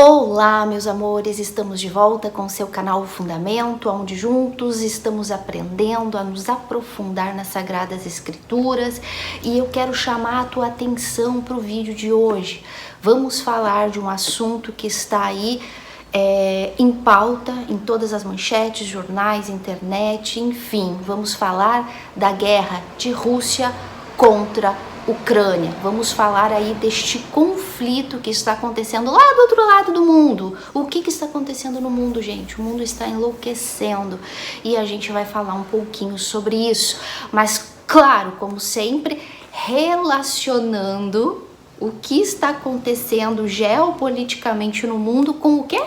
Olá, meus amores, estamos de volta com o seu canal Fundamento, onde juntos estamos aprendendo a nos aprofundar nas Sagradas Escrituras, e eu quero chamar a tua atenção para o vídeo de hoje. Vamos falar de um assunto que está aí em pauta, em todas as manchetes, jornais, internet, enfim, vamos falar da guerra de Rússia contra Ucrânia. Vamos falar aí deste conflito que está acontecendo lá do outro lado do mundo. O que está acontecendo no mundo, gente? O mundo está enlouquecendo e a gente vai falar um pouquinho sobre isso. Mas, claro, como sempre, relacionando o que está acontecendo geopoliticamente no mundo com o quê?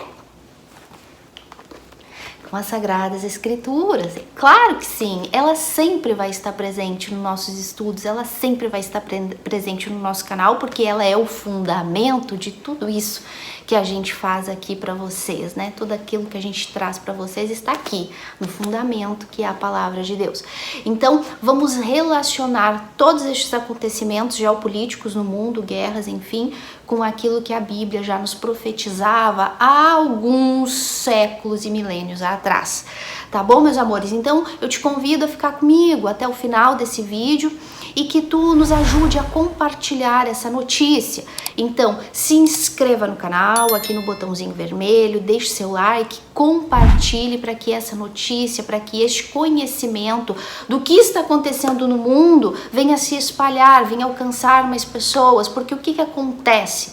Com as Sagradas Escrituras. Claro que sim, ela sempre vai estar presente nos nossos estudos, ela sempre vai estar presente no nosso canal, porque ela é o fundamento de tudo isso que a gente faz aqui para vocês, né? Tudo aquilo que a gente traz para vocês está aqui, no fundamento, que é a palavra de Deus. Então, vamos relacionar todos estes acontecimentos geopolíticos no mundo, guerras, enfim, com aquilo que a Bíblia já nos profetizava há alguns séculos e milênios atrás. Tá bom, meus amores? Então, eu te convido a ficar comigo até o final desse vídeo e que tu nos ajude a compartilhar essa notícia. Então, se inscreva no canal, aqui no botãozinho vermelho, deixe seu like, compartilhe para que essa notícia, para que este conhecimento do que está acontecendo no mundo venha se espalhar, venha alcançar mais pessoas, porque o que acontece?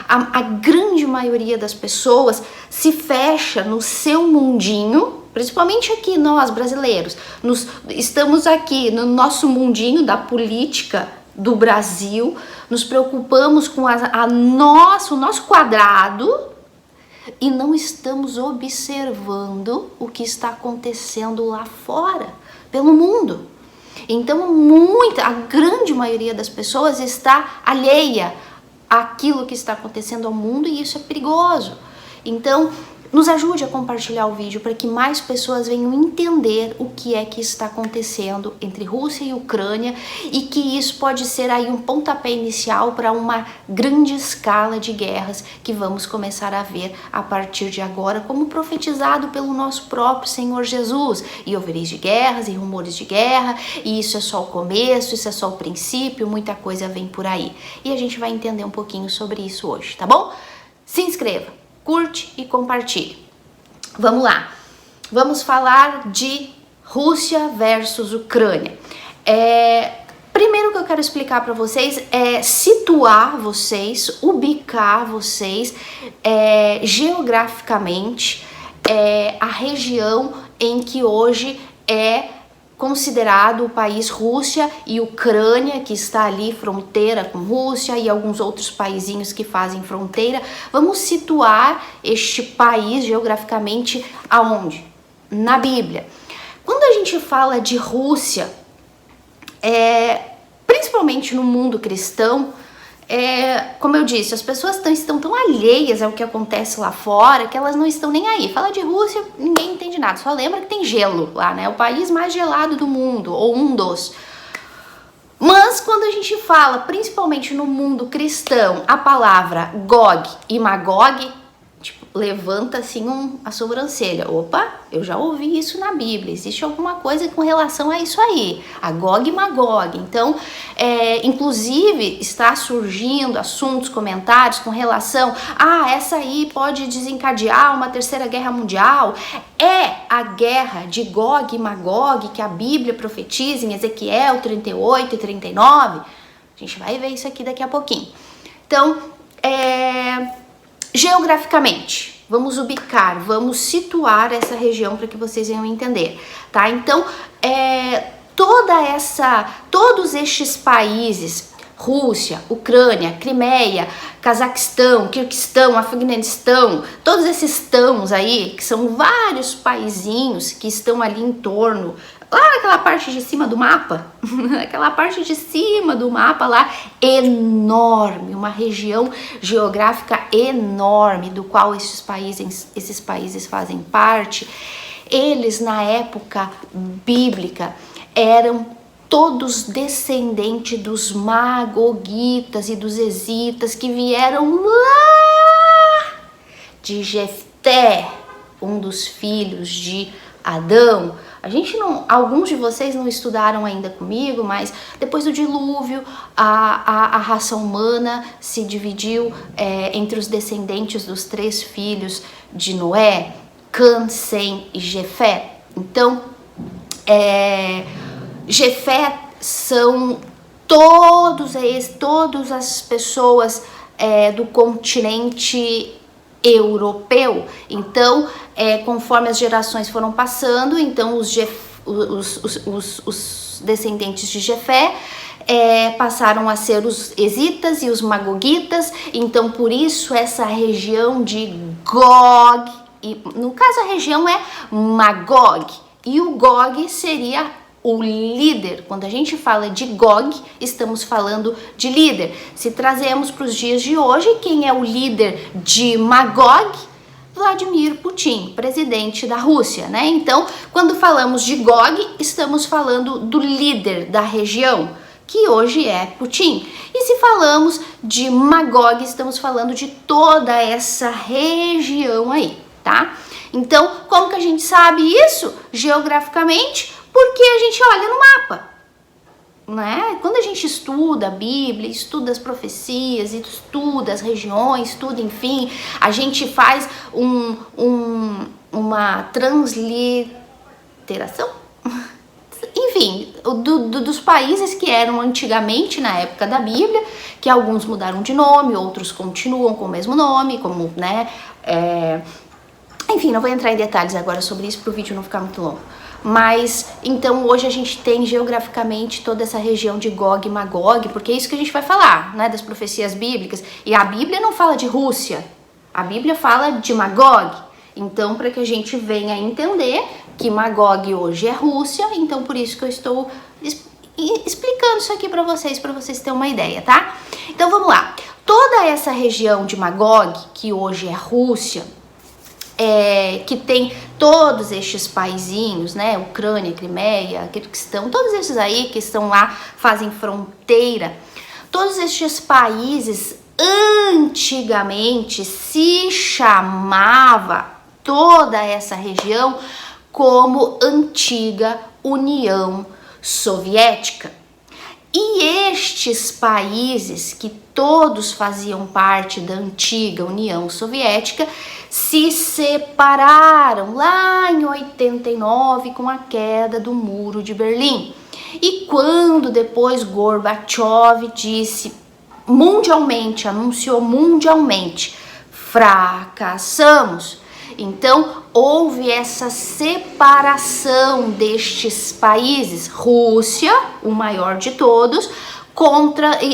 A grande maioria das pessoas se fecha no seu mundinho, principalmente aqui nós brasileiros, estamos aqui no nosso mundinho da política do Brasil, nos preocupamos com o nosso quadrado e não estamos observando o que está acontecendo lá fora, pelo mundo. Então a grande maioria das pessoas está alheia àquilo que está acontecendo ao mundo e isso é perigoso. Então, nos ajude a compartilhar o vídeo para que mais pessoas venham entender o que é que está acontecendo entre Rússia e Ucrânia e que isso pode ser aí um pontapé inicial para uma grande escala de guerras que vamos começar a ver a partir de agora, como profetizado pelo nosso próprio Senhor Jesus. E ouvireis de guerras e rumores de guerra, e isso é só o começo, isso é só o princípio, muita coisa vem por aí. E a gente vai entender um pouquinho sobre isso hoje, tá bom? Se inscreva, curte e compartilhe. Vamos lá. Vamos falar de Rússia versus Ucrânia. Primeiro que eu quero explicar para vocês é situar vocês, ubicar vocês geograficamente a região em que hoje é considerado o país Rússia e Ucrânia, que está ali fronteira com Rússia e alguns outros paizinhos que fazem fronteira. Vamos situar este país geograficamente aonde? Na Bíblia. Quando a gente fala de Rússia, principalmente no mundo cristão, como eu disse, as pessoas estão tão alheias ao que acontece lá fora que elas não estão nem aí. Fala de Rússia, ninguém entende nada, só lembra que tem gelo lá, né? O país mais gelado do mundo, ou um dos. Mas quando a gente fala, principalmente no mundo cristão, a palavra Gog e Magog, tipo, levanta assim a sobrancelha. Opa, eu já ouvi isso na Bíblia. Existe alguma coisa com relação a isso aí, a Gog e Magog. Então, inclusive, está surgindo assuntos, comentários com relação essa aí pode desencadear uma terceira guerra mundial. É a guerra de Gog e Magog que a Bíblia profetiza em Ezequiel 38 e 39. A gente vai ver isso aqui daqui a pouquinho. Então, geograficamente, vamos ubicar, vamos situar essa região para que vocês venham entender, tá? Então, todos estes países, Rússia, Ucrânia, Crimeia, Cazaquistão, Quirguistão, Afeganistão, todos esses tãos aí, que são vários paizinhos que estão ali em torno, lá naquela parte de cima do mapa, aquela parte de cima do mapa lá, enorme, uma região geográfica enorme, do qual esses países fazem parte. Eles, na época bíblica, eram todos descendentes dos magogitas e dos ezitas que vieram lá de Jefté, um dos filhos de Adão. A gente não, alguns de vocês não estudaram ainda comigo, mas depois do dilúvio, a raça humana se dividiu entre os descendentes dos 3 filhos de Noé, Cã, Sem e Jefé. Então, Jefé são todas as pessoas do continente europeu. Então, conforme as gerações foram passando, então os descendentes de Jefé passaram a ser os Ezitas e os Magogitas. Então, por isso essa região de Gog, e no caso a região é Magog, e o Gog seria o líder. Quando a gente fala de Gog, estamos falando de líder. Se trazemos para os dias de hoje, quem é o líder de Magog? Vladimir Putin, presidente da Rússia, né? Então, quando falamos de Gog, estamos falando do líder da região, que hoje é Putin. E se falamos de Magog, estamos falando de toda essa região aí, tá? Então, como que a gente sabe isso geograficamente? Porque a gente olha no mapa, né? Quando a gente estuda a Bíblia, estuda as profecias, estuda as regiões, estuda, enfim, a gente faz uma transliteração, enfim, dos países que eram antigamente na época da Bíblia, que alguns mudaram de nome, outros continuam com o mesmo nome, como, né? Enfim, não vou entrar em detalhes agora sobre isso para o vídeo não ficar muito longo. Mas, então, hoje a gente tem geograficamente toda essa região de Gog e Magog, porque é isso que a gente vai falar, né, das profecias bíblicas. E a Bíblia não fala de Rússia, a Bíblia fala de Magog. Então, para que a gente venha entender que Magog hoje é Rússia, então por isso que eu estou explicando isso aqui para vocês terem uma ideia, tá? Então, vamos lá. Toda essa região de Magog, que hoje é Rússia, que tem todos estes paizinhos, né, Ucrânia, Crimeia, Kirguistão, todos esses aí que estão lá, fazem fronteira, todos estes países antigamente se chamava toda essa região como Antiga União Soviética. E estes países, que todos faziam parte da antiga União Soviética, se separaram lá em 89 com a queda do Muro de Berlim. E quando depois Gorbachev disse mundialmente, anunciou mundialmente, fracassamos. Então, houve essa separação destes países. Rússia, o maior de todos,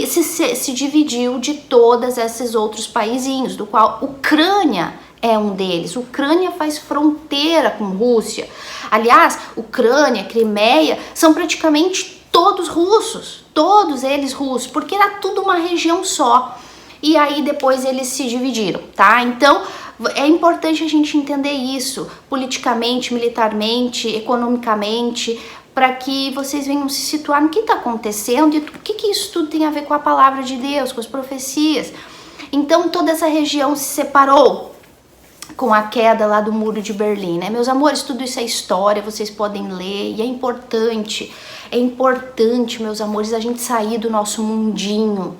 se dividiu de todos esses outros paizinhos, do qual Ucrânia é um deles. Ucrânia faz fronteira com Rússia. Aliás, Ucrânia, Crimeia, são praticamente todos russos, todos eles russos, porque era tudo uma região só. E aí depois eles se dividiram, tá? Então, é importante a gente entender isso politicamente, militarmente, economicamente, para que vocês venham se situar no que está acontecendo e o que isso tudo tem a ver com a palavra de Deus, com as profecias. Então, toda essa região se separou com a queda lá do Muro de Berlim, né? Meus amores, tudo isso é história, vocês podem ler, e é importante, meus amores, a gente sair do nosso mundinho,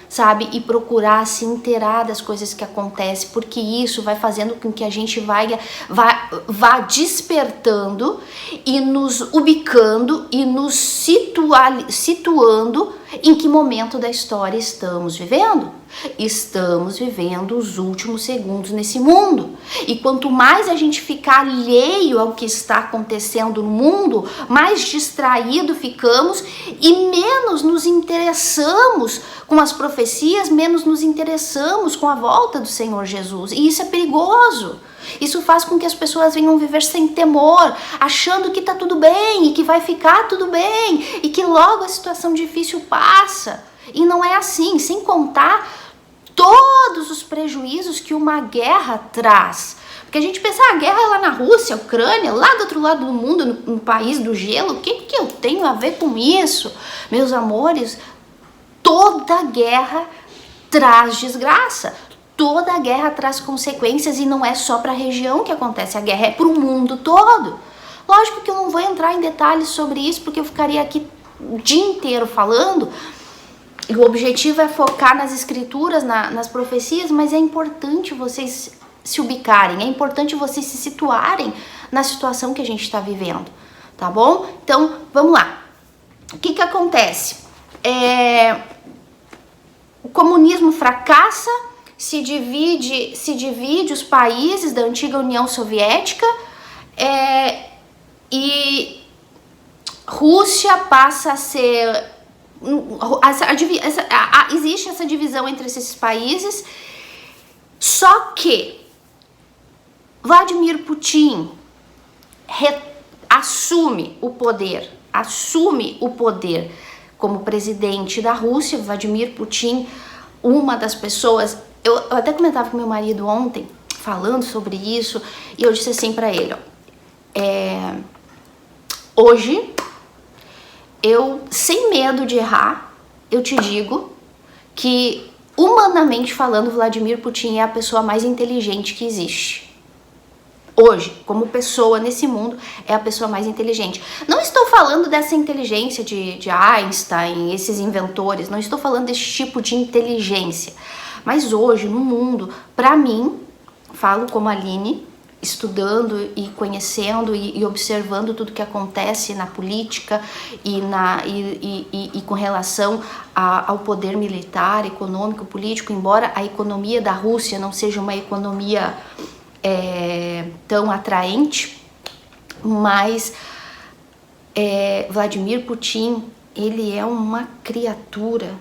sabe? E procurar se inteirar das coisas que acontecem, porque isso vai fazendo com que a gente vá despertando e nos ubicando e nos situando em que momento da história estamos vivendo. Estamos vivendo os últimos segundos nesse mundo. E quanto mais a gente ficar alheio ao que está acontecendo no mundo, mais distraído ficamos e menos nos interessamos com as profecias, menos nos interessamos com a volta do Senhor Jesus. E isso é perigoso. Isso faz com que as pessoas venham viver sem temor, achando que tá tudo bem e que vai ficar tudo bem e que logo a situação difícil passa. E não é assim, sem contar todos os prejuízos que uma guerra traz. Porque a gente pensa, a guerra é lá na Rússia, Ucrânia, lá do outro lado do mundo, no país do gelo, o que eu tenho a ver com isso? Meus amores, toda guerra traz desgraça. toda a guerra traz consequências e não é só para a região que acontece, a guerra é para o mundo todo. Lógico que eu não vou entrar em detalhes sobre isso, porque eu ficaria aqui o dia inteiro falando, e o objetivo é focar nas escrituras, nas profecias, mas é importante vocês se ubicarem, é importante vocês se situarem na situação que a gente está vivendo, tá bom? Então, vamos lá. O que que acontece? O comunismo fracassa, se divide os países da antiga União Soviética, e Rússia passa a ser... existe essa divisão entre esses países, só que Vladimir Putin assume o poder como presidente da Rússia. Vladimir Putin, uma das pessoas, eu até comentava com meu marido ontem, falando sobre isso, e eu disse assim para ele, hoje, eu, sem medo de errar, eu te digo que, humanamente falando, Vladimir Putin é a pessoa mais inteligente que existe. Hoje, como pessoa nesse mundo, é a pessoa mais inteligente. Não estou falando dessa inteligência de Einstein, esses inventores, não estou falando desse tipo de inteligência. Mas hoje, no mundo, para mim, falo como Aline, estudando e conhecendo e observando tudo que acontece na política e com relação ao poder militar, econômico, político, embora a economia da Rússia não seja uma economia tão atraente, mas Vladimir Putin, ele é uma criatura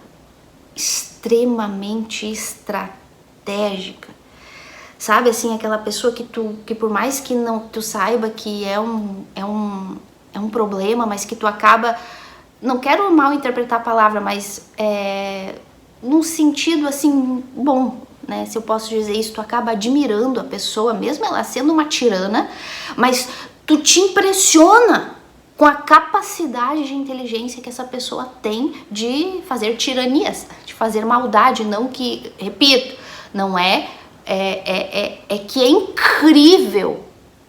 extremamente estratégica. Sabe, assim, aquela pessoa que por mais que não tu saiba que é um problema, mas que tu acaba, não quero mal interpretar a palavra, mas num sentido assim, bom, né, se eu posso dizer isso, tu acaba admirando a pessoa, mesmo ela sendo uma tirana, mas tu te impressiona com a capacidade de inteligência que essa pessoa tem de fazer tiranias, de fazer maldade, não que, repito, não que é incrível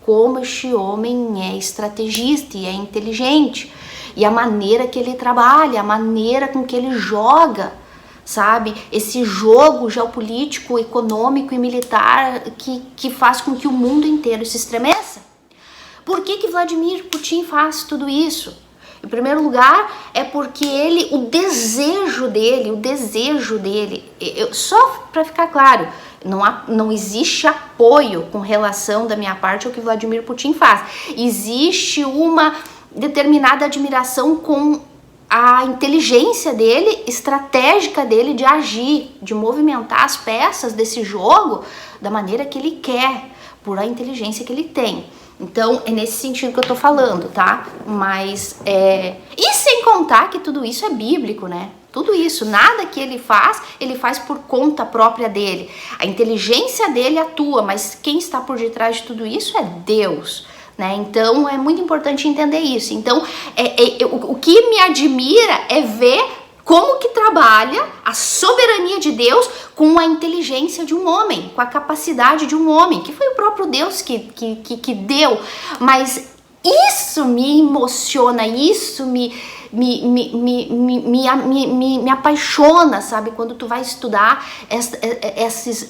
como este homem é estrategista e é inteligente, e a maneira que ele trabalha, a maneira com que ele joga, sabe, esse jogo geopolítico, econômico e militar que faz com que o mundo inteiro se estremeça. Por que Vladimir Putin faz tudo isso? Em primeiro lugar, é porque o desejo dele, só para ficar claro, não existe apoio com relação da minha parte ao que Vladimir Putin faz. Existe uma determinada admiração com a inteligência dele, estratégica dele de agir, de movimentar as peças desse jogo da maneira que ele quer, por a inteligência que ele tem. Então, é nesse sentido que eu tô falando, tá? Mas, e sem contar que tudo isso é bíblico, né? Tudo isso, nada que ele faz por conta própria dele. A inteligência dele atua, mas quem está por detrás de tudo isso é Deus, né? Então, é muito importante entender isso. Então, o que me admira é ver como que trabalha a soberania de Deus com a inteligência de um homem, com a capacidade de um homem, que foi o próprio Deus que deu. Mas isso me emociona, isso me apaixona, sabe? Quando tu vai estudar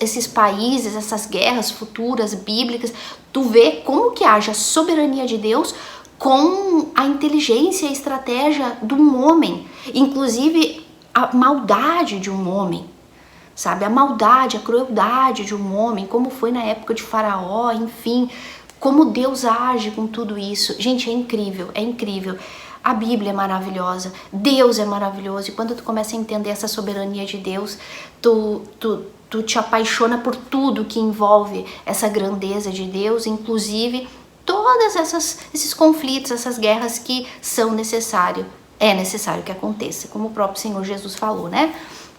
esses países, essas guerras futuras, bíblicas, tu vê como que age a soberania de Deus com a inteligência e a estratégia de um homem, inclusive a maldade de um homem, sabe? A maldade, a crueldade de um homem, como foi na época de Faraó, enfim, como Deus age com tudo isso. Gente, é incrível, é incrível. A Bíblia é maravilhosa, Deus é maravilhoso, e quando tu começa a entender essa soberania de Deus, tu te apaixona por tudo que envolve essa grandeza de Deus, inclusive todas esses conflitos, essas guerras que são necessários. É necessário que aconteça, como o próprio Senhor Jesus falou, né?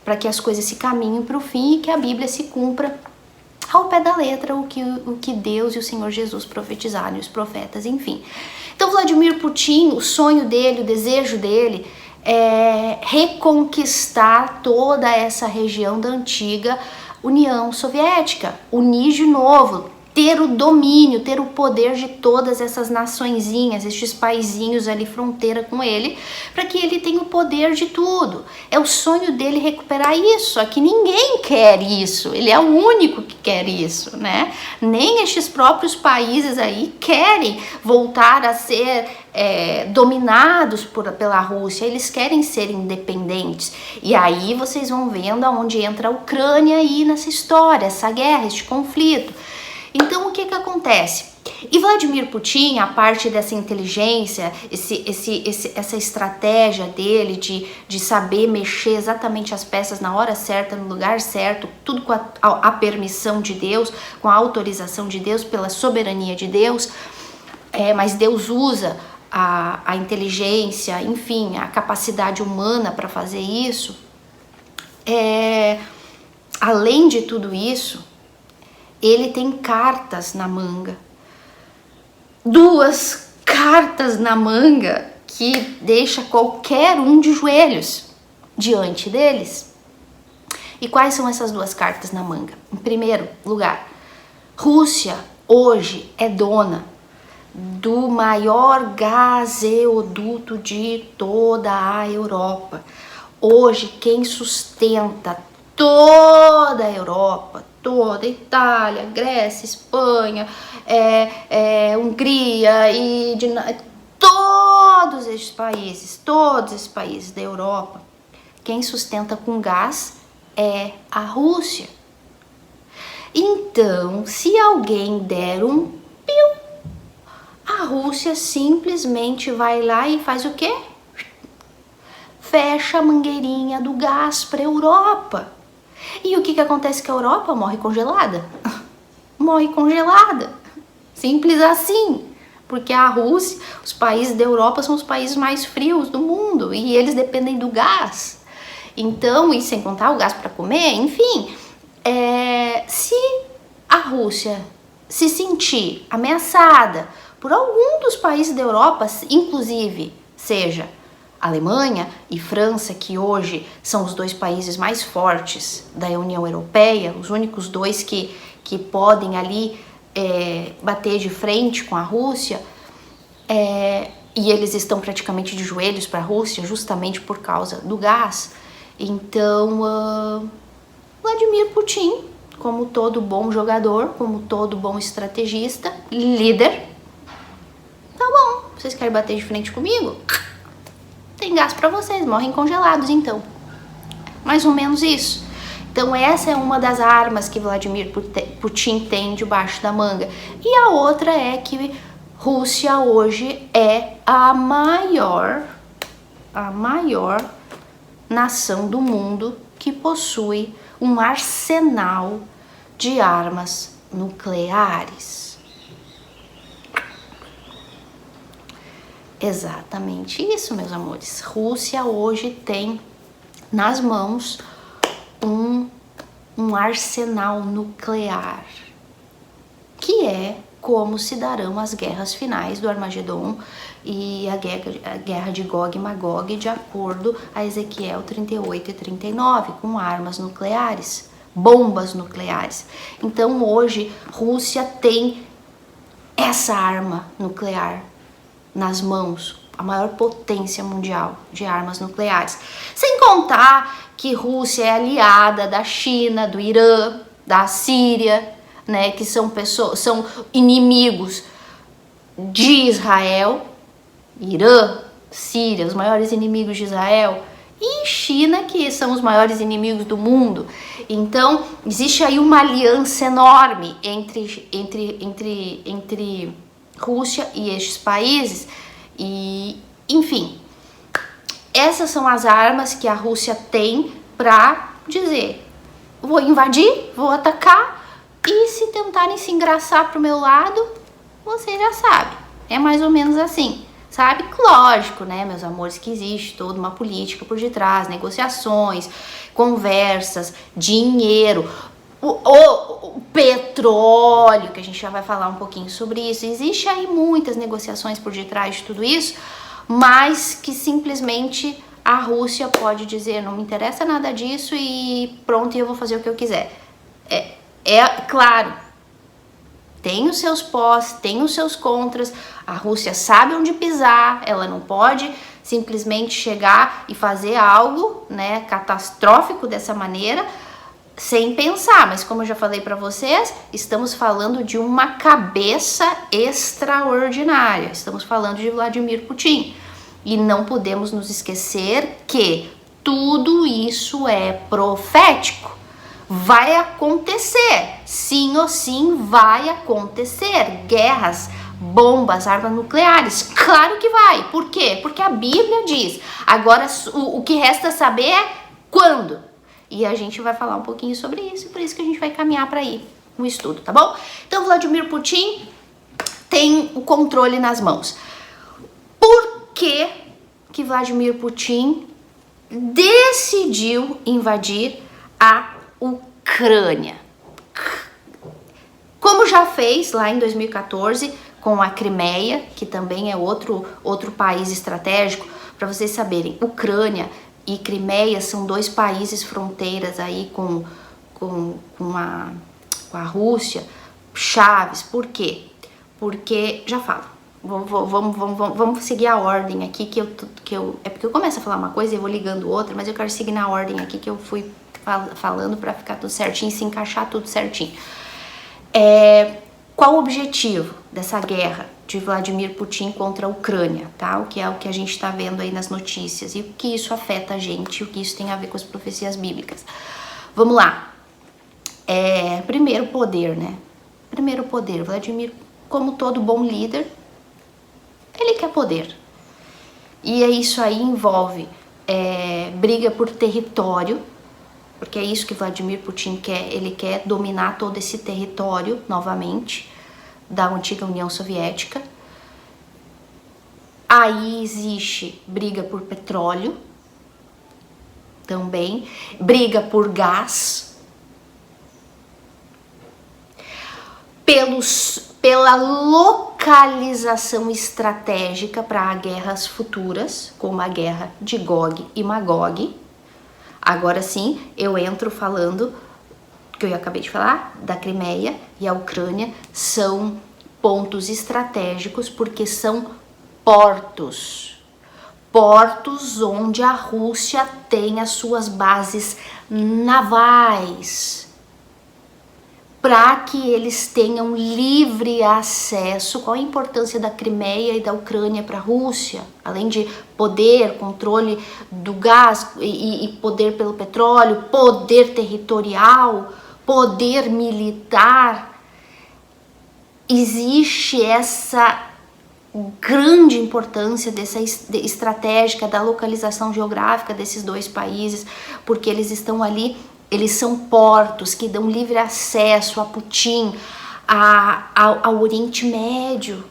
Para que as coisas se caminhem para o fim e que a Bíblia se cumpra ao pé da letra, o que Deus e o Senhor Jesus profetizaram, os profetas, enfim. Então, Vladimir Putin, o sonho dele, o desejo dele é reconquistar toda essa região da antiga União Soviética, unir de novo, ter o domínio, ter o poder de todas essas naçõezinhas, estes paizinhos ali fronteira com ele, para que ele tenha o poder de tudo. É o sonho dele recuperar isso, só que ninguém quer isso, ele é o único que quer isso, né? Nem estes próprios países aí querem voltar a ser dominados pela Rússia, eles querem ser independentes. E aí vocês vão vendo aonde entra a Ucrânia aí nessa história, essa guerra, este conflito. Então, o que acontece? E Vladimir Putin, a parte dessa inteligência, essa estratégia dele de saber mexer exatamente as peças na hora certa, no lugar certo, tudo com a permissão de Deus, com a autorização de Deus, pela soberania de Deus, mas Deus usa a inteligência, enfim, a capacidade humana para fazer isso. Além de tudo isso, ele tem cartas na manga. 2 cartas na manga que deixa qualquer um de joelhos diante deles. E quais são essas 2 cartas na manga? Em primeiro lugar, Rússia hoje é dona do maior gasoduto de toda a Europa. Hoje quem sustenta toda a Europa, toda a Itália, Grécia, Espanha, Hungria e todos esses países da Europa, quem sustenta com gás é a Rússia. Então, se alguém der um piu, a Rússia simplesmente vai lá e faz o quê? Fecha a mangueirinha do gás para a Europa. E o que acontece com a Europa? Morre congelada. Morre congelada. Simples assim. Porque a Rússia, os países da Europa são os países mais frios do mundo e eles dependem do gás. Então, e sem contar o gás para comer, enfim, se a Rússia se sentir ameaçada por algum dos países da Europa, inclusive seja Alemanha e França, que hoje são os 2 países mais fortes da União Europeia, os únicos 2 que podem ali bater de frente com a Rússia, e eles estão praticamente de joelhos para a Rússia, justamente por causa do gás. Então, Vladimir Putin, como todo bom jogador, como todo bom estrategista, líder, tá bom, vocês querem bater de frente comigo? Tem gás para vocês, morrem congelados então. Mais ou menos isso. Então essa é uma das armas que Vladimir Putin tem debaixo da manga. E a outra é que Rússia hoje é a maior nação do mundo que possui um arsenal de armas nucleares. Exatamente isso, meus amores. Rússia hoje tem nas mãos um arsenal nuclear, que é como se darão as guerras finais do Armagedon e a guerra de Gog e Magog, de acordo a Ezequiel 38 e 39, com armas nucleares, bombas nucleares. Então hoje Rússia tem essa arma nuclear nas mãos, a maior potência mundial de armas nucleares. Sem contar que Rússia é aliada da China, do Irã, da Síria, né, que são inimigos de Israel. Irã, Síria, os maiores inimigos de Israel, e China, que são os maiores inimigos do mundo. Então, existe aí uma aliança enorme entre Rússia e estes países. E, enfim, essas são as armas que a Rússia tem para dizer: vou invadir, vou atacar, e se tentarem se engraçar pro meu lado, você já sabe. É mais ou menos assim, sabe? Lógico, né, meus amores, que existe toda uma política por detrás, negociações, conversas, dinheiro, o petróleo, que a gente já vai falar um pouquinho sobre isso. Existe aí muitas negociações por detrás de tudo isso, mas que simplesmente a Rússia pode dizer: não me interessa nada disso e pronto, eu vou fazer o que eu quiser. é claro, tem os seus pós, tem os seus contras. A Rússia sabe onde pisar, ela não pode simplesmente chegar e fazer algo, né, catastrófico dessa maneira, sem pensar. Mas como eu já falei para vocês, estamos falando de uma cabeça extraordinária. Estamos falando de Vladimir Putin. E não podemos nos esquecer que tudo isso é profético. Vai acontecer, sim ou sim vai acontecer. Guerras, bombas, armas nucleares, claro que vai. Por quê? Porque a Bíblia diz. Agora o que resta saber é quando. E a gente vai falar um pouquinho sobre isso, por isso que a gente vai caminhar para aí no estudo, tá bom? Então Vladimir Putin tem o controle nas mãos. Por que que Vladimir Putin decidiu invadir a Ucrânia? Como já fez lá em 2014 com a Crimeia, que também é outro país estratégico, para vocês saberem, Ucrânia e Crimeia são dois países fronteiras aí com a Rússia, chaves. Por quê? Porque, já falo, vamos seguir a ordem aqui que eu é porque eu começo a falar uma coisa e eu vou ligando outra, mas eu quero seguir na ordem aqui que eu fui falando para ficar tudo certinho, se encaixar tudo certinho. Qual o objetivo dessa guerra de Vladimir Putin contra a Ucrânia, tá? O que é o que a gente está vendo aí nas notícias e o que isso afeta a gente, o que isso tem a ver com as profecias bíblicas. Vamos lá. Primeiro poder, né? Primeiro poder. Vladimir, como todo bom líder, ele quer poder. E isso aí envolve briga por território, porque é isso que Vladimir Putin quer. Ele quer dominar todo esse território novamente da antiga União Soviética. Aí existe briga por petróleo também, briga por gás, pela localização estratégica para guerras futuras, como a guerra de Gog e Magog. Agora sim, eu entro falando, que eu acabei de falar, da Crimeia e a Ucrânia são pontos estratégicos porque são portos. Portos onde a Rússia tem as suas bases navais, para que eles tenham livre acesso. Qual a importância da Crimeia e da Ucrânia para a Rússia? Além de poder, controle do gás e poder pelo petróleo, poder territorial, poder militar, existe essa grande importância dessa estratégica da localização geográfica desses dois países, porque eles estão ali. Eles são portos que dão livre acesso a Putin, ao Oriente Médio.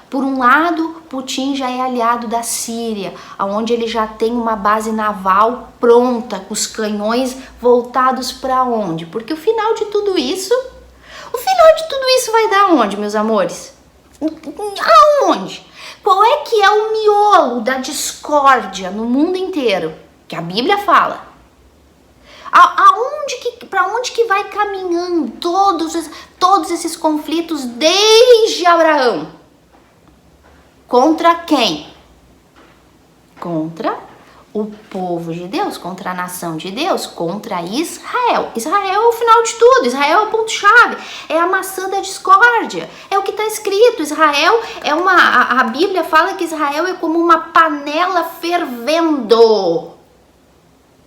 Por um lado, Putin já é aliado da Síria, onde ele já tem uma base naval pronta, com os canhões voltados para onde? Porque o final de tudo isso vai dar onde, meus amores? Aonde? Qual é que é o miolo da discórdia no mundo inteiro? Que a Bíblia fala. Para onde que vai caminhando todos esses conflitos desde Abraão? Contra quem? Contra o povo de Deus, contra a nação de Deus, contra Israel. Israel é o final de tudo, Israel é o ponto-chave, é a maçã da discórdia, é o que está escrito. Israel a Bíblia fala que Israel é como uma panela fervendo.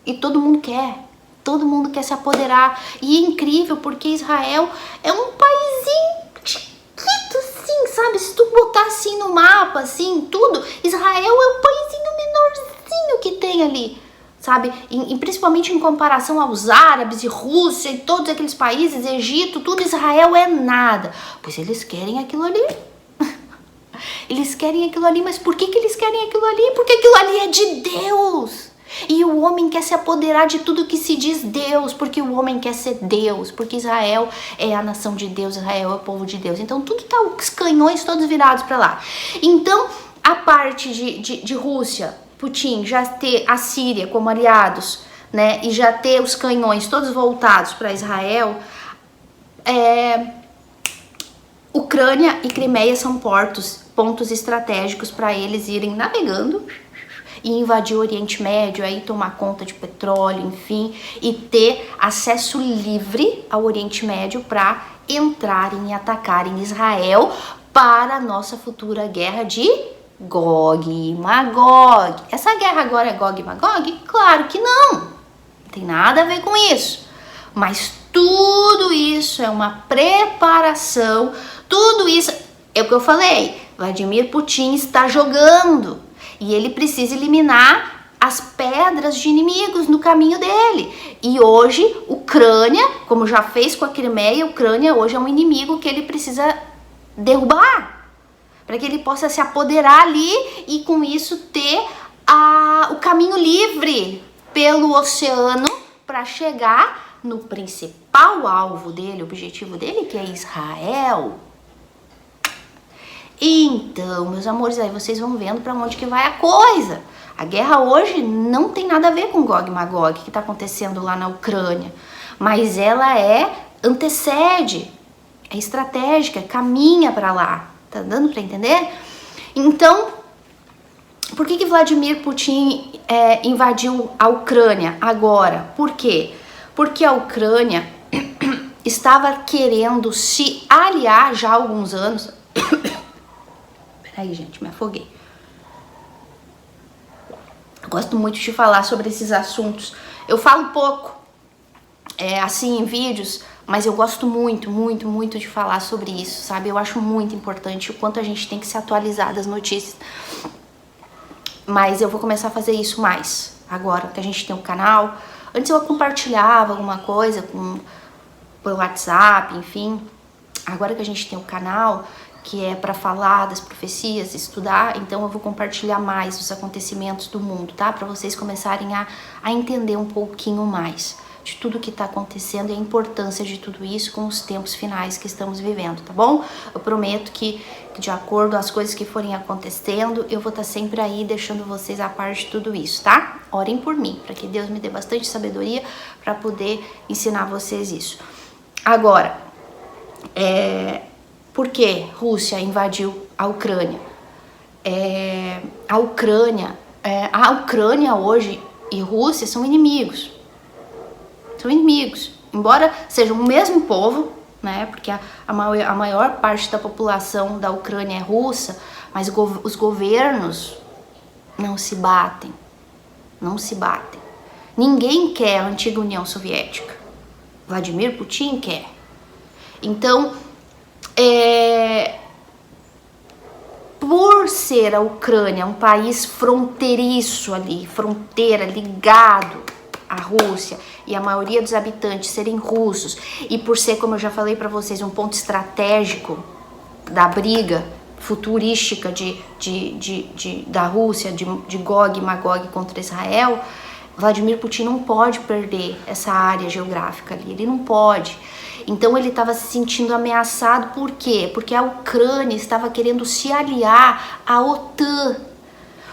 E todo mundo quer se apoderar. E é incrível porque Israel é um paísinho chiquito, assim, sabe? Se tu botar assim no mapa, assim, tudo, Israel é o paísinho menorzinho que tem ali, sabe? Principalmente em comparação aos árabes e Rússia e todos aqueles países, Egito, tudo, Israel é nada. Pois eles querem aquilo ali. Eles querem aquilo ali, mas por que eles querem aquilo ali? Porque aquilo ali é de Deus. E o homem quer se apoderar de tudo que se diz Deus, porque o homem quer ser Deus, porque Israel é a nação de Deus, Israel é o povo de Deus. Então tudo tá, os canhões todos virados para lá. Então a parte de Rússia, Putin já ter a Síria como aliados, né, e já ter os canhões todos voltados para Israel, Ucrânia e Crimeia são pontos estratégicos para eles irem navegando e invadir o Oriente Médio, aí tomar conta de petróleo, enfim, e ter acesso livre ao Oriente Médio para entrarem e atacarem Israel para a nossa futura guerra de Gog e Magog. Essa guerra agora é Gog e Magog? Claro que não tem nada a ver com isso, mas tudo isso é uma preparação, tudo isso é o que eu falei, Vladimir Putin está jogando e ele precisa eliminar as pedras de inimigos no caminho dele. E hoje, Ucrânia, como já fez com a Crimeia, Ucrânia hoje é um inimigo que ele precisa derrubar, para que ele possa se apoderar ali e com isso ter o caminho livre pelo oceano para chegar no principal alvo dele, objetivo dele, que é Israel. Então, meus amores, aí vocês vão vendo para onde que vai a coisa. A guerra hoje não tem nada a ver com Gog e Magog, que está acontecendo lá na Ucrânia, mas ela antecede, é estratégica, caminha para lá. Tá dando para entender? Então, por que Vladimir Putin invadiu a Ucrânia agora? Por quê? Porque a Ucrânia estava querendo se aliar já há alguns anos. Peraí, gente, me afoguei. Eu gosto muito de falar sobre esses assuntos. Eu falo pouco, assim, em vídeos, mas eu gosto muito, muito, muito de falar sobre isso, sabe? Eu acho muito importante o quanto a gente tem que se atualizar das notícias. Mas eu vou começar a fazer isso mais agora que a gente tem um canal. Antes eu compartilhava alguma coisa por WhatsApp, enfim. Agora que a gente tem um canal que é para falar das profecias, estudar, então eu vou compartilhar mais os acontecimentos do mundo, tá? Para vocês começarem a entender um pouquinho mais de tudo que está acontecendo e a importância de tudo isso com os tempos finais que estamos vivendo, tá bom? Eu prometo que de acordo com as coisas que forem acontecendo, eu vou estar sempre aí deixando vocês a par de tudo isso, tá? Orem por mim, para que Deus me dê bastante sabedoria para poder ensinar vocês isso. Agora, por que Rússia invadiu a Ucrânia? A Ucrânia hoje e Rússia são inimigos. São inimigos. Embora sejam o mesmo povo, né? Porque a maior parte da população da Ucrânia é russa, mas os governos não se batem. Não se batem. Ninguém quer a antiga União Soviética. Vladimir Putin quer. Então, por ser a Ucrânia um país fronteiriço ali, fronteira, ligado à Rússia, e a maioria dos habitantes serem russos, e por ser, como eu já falei para vocês, um ponto estratégico da briga futurística da Rússia, de Gog e Magog contra Israel, Vladimir Putin não pode perder essa área geográfica ali, ele não pode. Então ele estava se sentindo ameaçado, por quê? Porque a Ucrânia estava querendo se aliar à OTAN.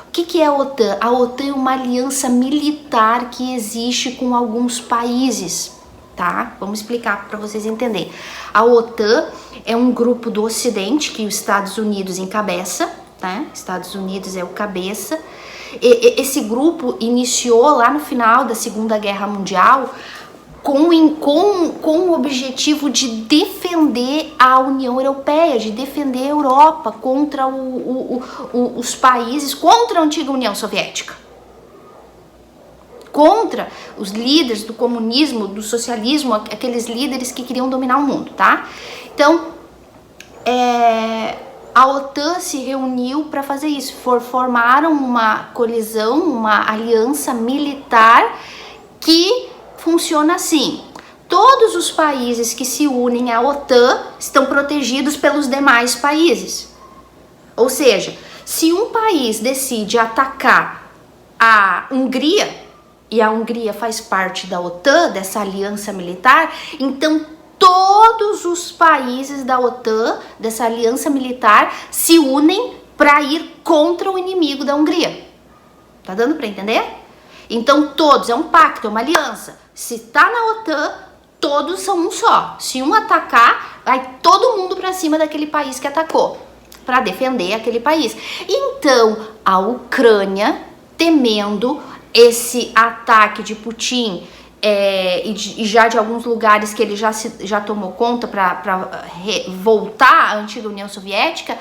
O que é a OTAN? A OTAN é uma aliança militar que existe com alguns países, tá? Vamos explicar para vocês entenderem. A OTAN é um grupo do Ocidente que os Estados Unidos encabeça, tá? Estados Unidos é o cabeça. Esse grupo iniciou lá no final da Segunda Guerra Mundial com o objetivo de defender a União Europeia, de defender a Europa contra os países, contra a antiga União Soviética, contra os líderes do comunismo, do socialismo, aqueles líderes que queriam dominar o mundo, tá? Então, a OTAN se reuniu para fazer isso, formaram uma colisão, uma aliança militar que funciona assim: todos os países que se unem à OTAN estão protegidos pelos demais países. Ou seja, se um país decide atacar a Hungria, e a Hungria faz parte da OTAN, dessa aliança militar, então todos os países da OTAN, dessa aliança militar, se unem para ir contra o inimigo da Hungria. Tá dando para entender? Então todos, é um pacto, é uma aliança. Se tá na OTAN, todos são um só. Se um atacar, vai todo mundo para cima daquele país que atacou, para defender aquele país. Então a Ucrânia, temendo esse ataque de Putin, e já de alguns lugares que ele já tomou conta para voltar à antiga União Soviética,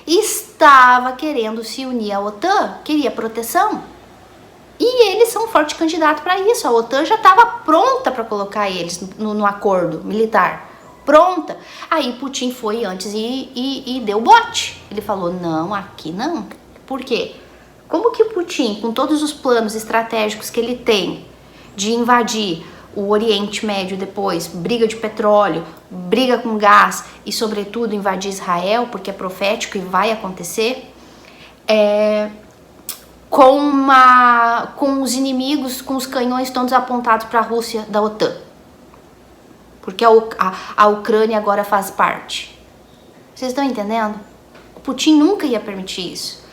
estava querendo se unir à OTAN, queria proteção. E eles são um forte candidato para isso. A OTAN já estava pronta para colocar eles no acordo militar. Pronta. Aí Putin foi antes e deu bote. Ele falou, não, aqui não. Por quê? Como que o Putin, com todos os planos estratégicos que ele tem de invadir o Oriente Médio depois, briga de petróleo, briga com gás e, sobretudo, invadir Israel, porque é profético e vai acontecer, com os inimigos, com os canhões todos apontados para a Rússia da OTAN? Porque a Ucrânia agora faz parte. Vocês estão entendendo? O Putin nunca ia permitir isso.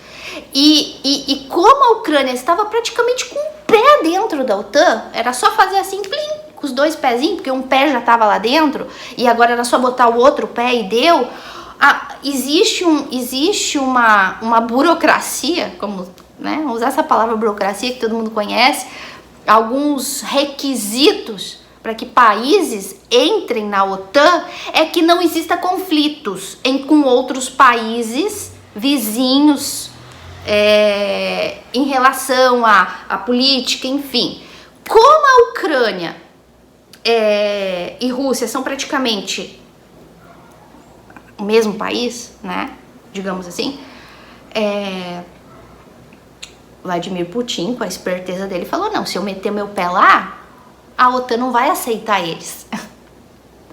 E como a Ucrânia estava praticamente com o pé dentro da OTAN, era só fazer assim, plim, com os dois pezinhos, porque um pé já estava lá dentro, e agora era só botar o outro pé e deu. Existe uma burocracia, como, né, vamos usar essa palavra burocracia que todo mundo conhece, alguns requisitos para que países entrem na OTAN, é que não exista conflitos com outros países vizinhos, em relação à política, enfim. Como a Ucrânia e Rússia são praticamente o mesmo país, né? Digamos assim, Vladimir Putin, com a esperteza dele, falou, não, se eu meter meu pé lá, a OTAN não vai aceitar eles. Tá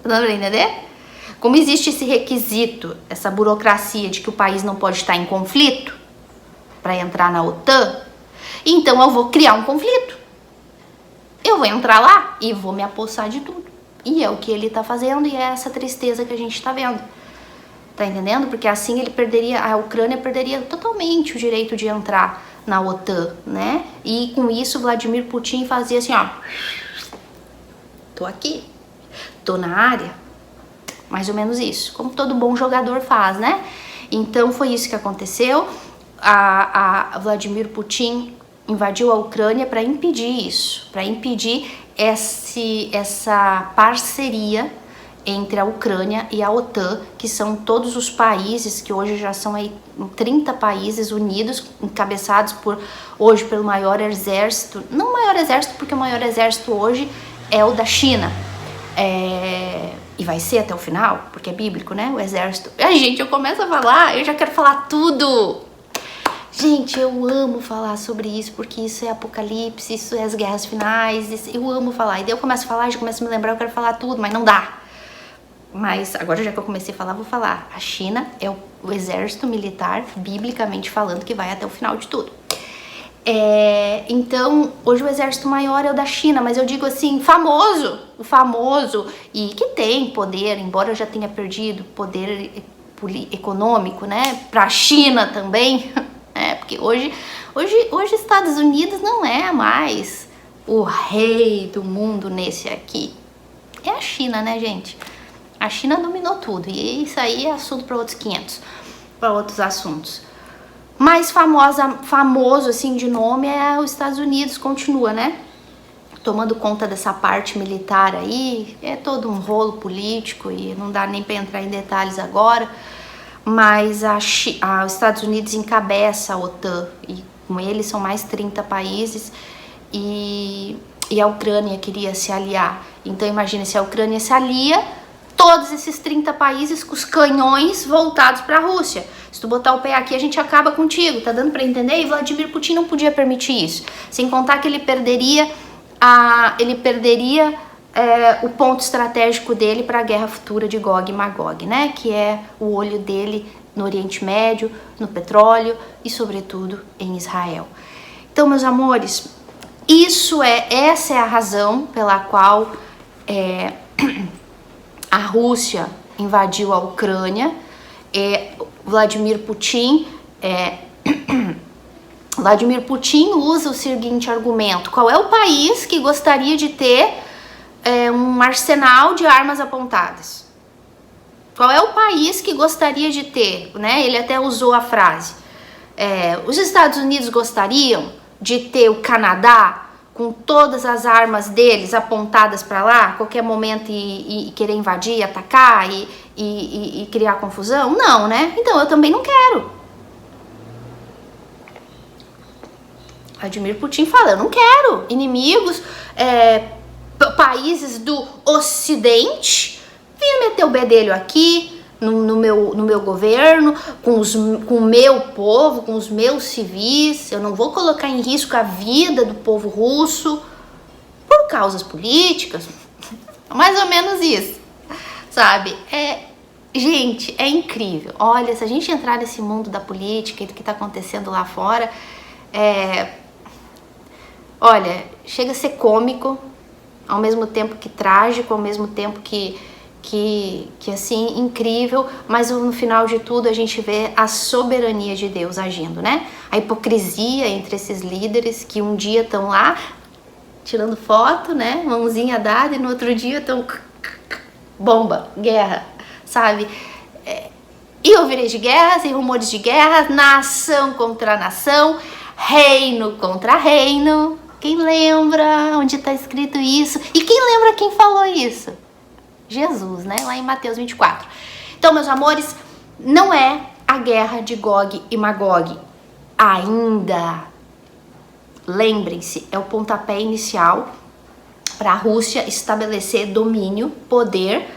dando pra entender? Como existe esse requisito, essa burocracia de que o país não pode estar em conflito para entrar na OTAN, então eu vou criar um conflito. Eu vou entrar lá e vou me apossar de tudo. E é o que ele tá fazendo, e é essa tristeza que a gente tá vendo. Tá entendendo? Porque assim a Ucrânia perderia totalmente o direito de entrar na OTAN, né? E com isso Vladimir Putin fazia assim, ó, tô aqui, tô na área, mais ou menos isso, como todo bom jogador faz, né? Então foi isso que aconteceu. A Vladimir Putin invadiu a Ucrânia para impedir isso, para impedir essa parceria entre a Ucrânia e a OTAN, que são todos os países que hoje já são aí 30 países unidos, encabeçados hoje pelo maior exército, não o maior exército, porque o maior exército hoje é o da China, e vai ser até o final, porque é bíblico, né, o exército. Ai, gente, eu começo a falar, eu já quero falar tudo. Gente, eu amo falar sobre isso, porque isso é Apocalipse, isso é as guerras finais, eu amo falar. E daí eu começo a falar, já começo a me lembrar, eu quero falar tudo, mas não dá. Mas agora, já que eu comecei a falar, vou falar. A China é o exército militar, biblicamente falando, que vai até o final de tudo. Então, hoje o exército maior é o da China, mas eu digo assim, o famoso, e que tem poder, embora já tenha perdido poder econômico, né, pra China também, porque hoje Estados Unidos não é mais o rei do mundo nesse aqui. É a China, né, gente? A China dominou tudo, e isso aí é assunto para outros 500, para outros assuntos. Mais famoso, assim, de nome é os Estados Unidos, continua, né? Tomando conta dessa parte militar aí, é todo um rolo político e não dá nem para entrar em detalhes agora, mas os Estados Unidos encabeça a OTAN, e com eles são mais 30 países, e a Ucrânia queria se aliar. Então imagina, se a Ucrânia se alia, todos esses 30 países com os canhões voltados para a Rússia. Se tu botar o pé aqui, a gente acaba contigo, tá dando para entender? E Vladimir Putin não podia permitir isso, sem contar que ele perderia o ponto estratégico dele para a guerra futura de Gog e Magog, né? Que é o olho dele no Oriente Médio, no petróleo e, sobretudo, em Israel. Então, meus amores, essa é a razão pela qual a Rússia invadiu a Ucrânia. Vladimir Putin Vladimir Putin usa o seguinte argumento: qual é o país que gostaria de ter um arsenal de armas apontadas? Qual é o país que gostaria de ter, né? Ele até usou a frase: os Estados Unidos gostariam de ter o Canadá com todas as armas deles apontadas para lá, a qualquer momento e querer invadir, atacar e criar confusão? Não, né? Então eu também não quero. Vladimir Putin fala: eu não quero inimigos, países do Ocidente vir meter o bedelho aqui no meu governo, com o meu povo, com os meus civis. Eu não vou colocar em risco a vida do povo russo por causas políticas. Mais ou menos isso, sabe? Gente, é incrível. Olha, se a gente entrar nesse mundo da política e do que tá acontecendo lá fora, olha, chega a ser cômico, ao mesmo tempo que trágico, ao mesmo tempo que assim, incrível, mas no final de tudo a gente vê a soberania de Deus agindo, né? A hipocrisia entre esses líderes que um dia estão lá tirando foto, né? Mãozinha dada, e no outro dia estão bomba, guerra, sabe? E ouvirei de guerras e rumores de guerra, nação contra nação, reino contra reino. Quem lembra onde está escrito isso? E quem lembra quem falou isso? Jesus, né? Lá em Mateus 24. Então, meus amores, não é a guerra de Gog e Magog ainda. Lembrem-se, é o pontapé inicial para a Rússia estabelecer domínio, poder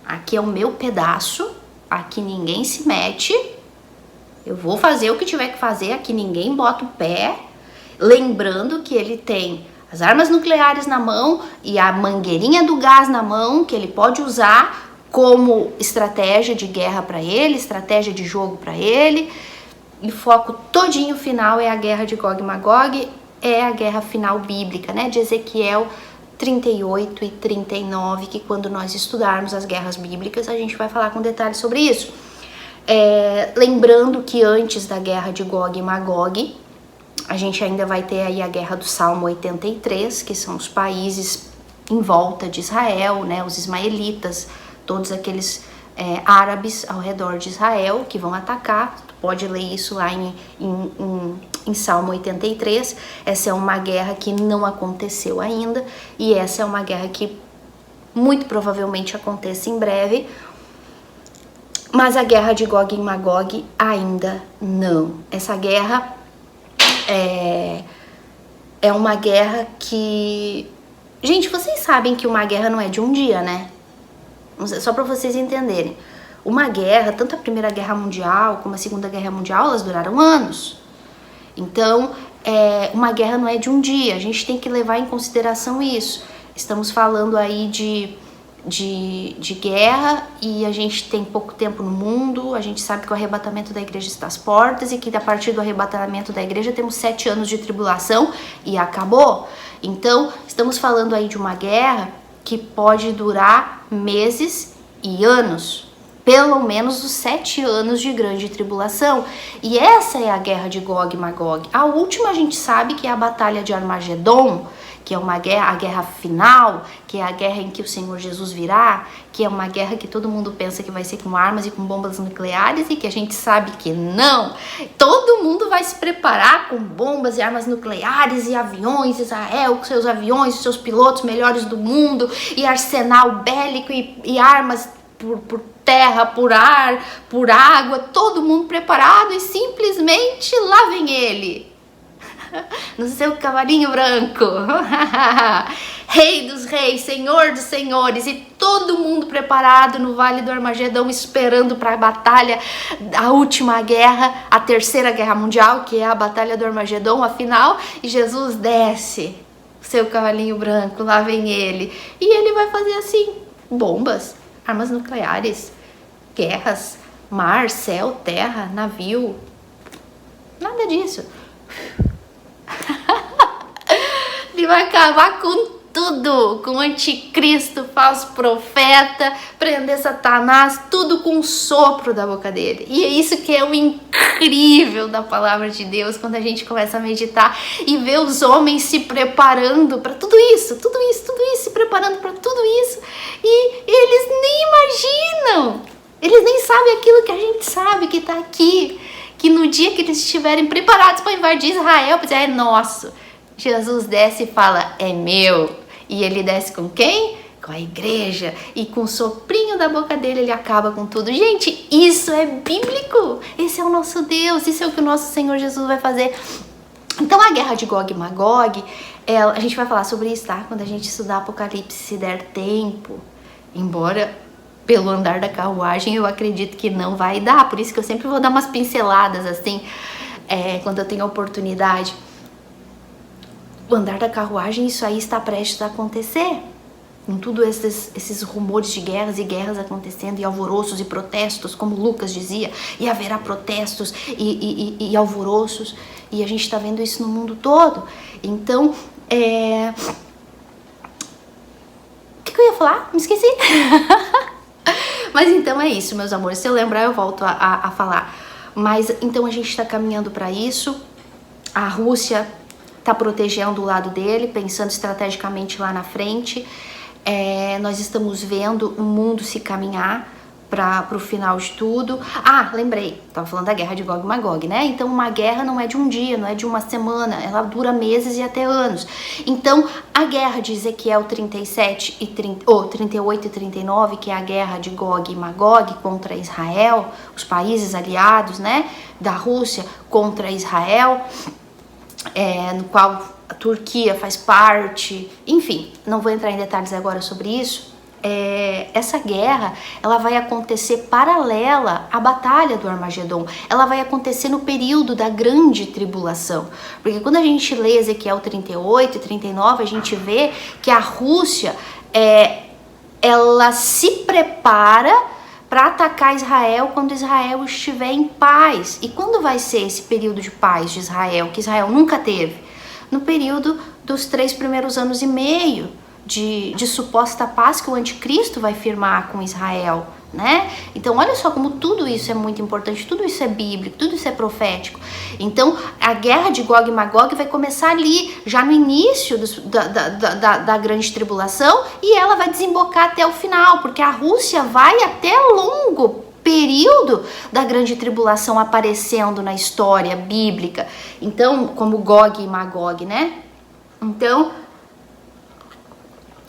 aqui é o meu pedaço, aqui ninguém se mete, eu vou fazer o que tiver que fazer, aqui ninguém bota o pé. Lembrando que ele tem as armas nucleares na mão e a mangueirinha do gás na mão, que ele pode usar como estratégia de guerra para ele, estratégia de jogo para ele. E o foco todinho final é a guerra de Gog e Magog, é a guerra final bíblica, né? De Ezequiel 38 e 39, que quando nós estudarmos as guerras bíblicas, a gente vai falar com detalhes sobre isso. Lembrando que antes da guerra de Gog e Magog, a gente ainda vai ter aí a guerra do Salmo 83, que são os países em volta de Israel, né? Os ismaelitas, todos aqueles árabes ao redor de Israel que vão atacar. Tu pode ler isso lá em Salmo 83. Essa é uma guerra que não aconteceu ainda, e essa é uma guerra que muito provavelmente aconteça em breve. Mas a guerra de Gog e Magog ainda não. Essa guerra é uma guerra que... Gente, vocês sabem que uma guerra não é de um dia, né? Só para vocês entenderem. Uma guerra, tanto a Primeira Guerra Mundial como a Segunda Guerra Mundial, elas duraram anos. Então, uma guerra não é de um dia. A gente tem que levar em consideração isso. Estamos falando aí de guerra, e a gente tem pouco tempo no mundo. A gente sabe que o arrebatamento da igreja está às portas, e que a partir do arrebatamento da igreja temos 7 anos de tribulação e acabou. Então, estamos falando aí de uma guerra que pode durar meses e anos, pelo menos os 7 anos de grande tribulação. E essa é a guerra de Gog e Magog. A última a gente sabe que é a batalha de Armagedon, que é uma guerra, a guerra final, que é a guerra em que o Senhor Jesus virá, que é uma guerra que todo mundo pensa que vai ser com armas e com bombas nucleares, e que a gente sabe que não. Todo mundo vai se preparar com bombas e armas nucleares e aviões, Israel com seus aviões, seus pilotos melhores do mundo, e arsenal bélico e armas por terra, por ar, por água, todo mundo preparado, e simplesmente lá vem ele no seu cavalinho branco, Rei dos reis, Senhor dos senhores, e todo mundo preparado no Vale do Armagedão, esperando para a batalha, a última guerra, a Terceira Guerra Mundial, que é a batalha do Armagedon, a final. E Jesus desce, seu cavalinho branco, lá vem ele, e ele vai fazer assim: bombas, armas nucleares, guerras, mar, céu, terra, navio, nada disso. Ele vai acabar com tudo, com o anticristo, falso profeta, prender Satanás, tudo com o sopro da boca dele. E é isso que é o incrível da palavra de Deus, quando a gente começa a meditar e ver os homens se preparando para tudo isso, se preparando para tudo isso, e eles nem imaginam, eles nem sabem aquilo que a gente sabe que está aqui, que no dia que eles estiverem preparados para invadir Israel, para dizer, é nosso, Jesus desce e fala, é meu. E ele desce com quem? Com a igreja. E com o soprinho da boca dele ele acaba com tudo. Gente, isso é bíblico. Esse é o nosso Deus. Isso é o que o nosso Senhor Jesus vai fazer. Então a guerra de Gog e Magog, a gente vai falar sobre isso, tá? Quando a gente estudar Apocalipse, se der tempo. Embora pelo andar da carruagem eu acredito que não vai dar. Por isso que eu sempre vou dar umas pinceladas assim, quando eu tenho a oportunidade. O andar da carruagem, isso aí está prestes a acontecer. Com tudo esses rumores de guerras e guerras acontecendo, e alvoroços e protestos, como Lucas dizia, e haverá protestos e alvoroços, e a gente está vendo isso no mundo todo. Então, o que eu ia falar? Me esqueci. Mas então é isso, meus amores. Se eu lembrar, eu volto a falar. Mas então a gente está caminhando para isso. A Rússia está protegendo o lado dele, pensando estrategicamente lá na frente. Nós estamos vendo o mundo se caminhar para o final de tudo. Lembrei, estava falando da guerra de Gog e Magog, né? Então uma guerra não é de um dia, não é de uma semana, ela dura meses e até anos. Então a guerra de Ezequiel 38 e 39, que é a guerra de Gog e Magog contra Israel, os países aliados, né, da Rússia contra Israel, no qual a Turquia faz parte, enfim, não vou entrar em detalhes agora sobre isso. Essa guerra, ela vai acontecer paralela à batalha do Armagedon, ela vai acontecer no período da grande tribulação, porque quando a gente lê Ezequiel 38 e 39, a gente vê que a Rússia, ela se prepara para atacar Israel quando Israel estiver em paz. E quando vai ser esse período de paz de Israel, que Israel nunca teve? No período dos 3 primeiros anos e meio de suposta paz que o anticristo vai firmar com Israel, né? Então olha só como tudo isso é muito importante, tudo isso é bíblico, tudo isso é profético. Então a guerra de Gog e Magog vai começar ali, já no início da grande tribulação, e ela vai desembocar até o final, porque a Rússia vai até longo período da grande tribulação aparecendo na história bíblica. Então, como Gog e Magog, né? Então,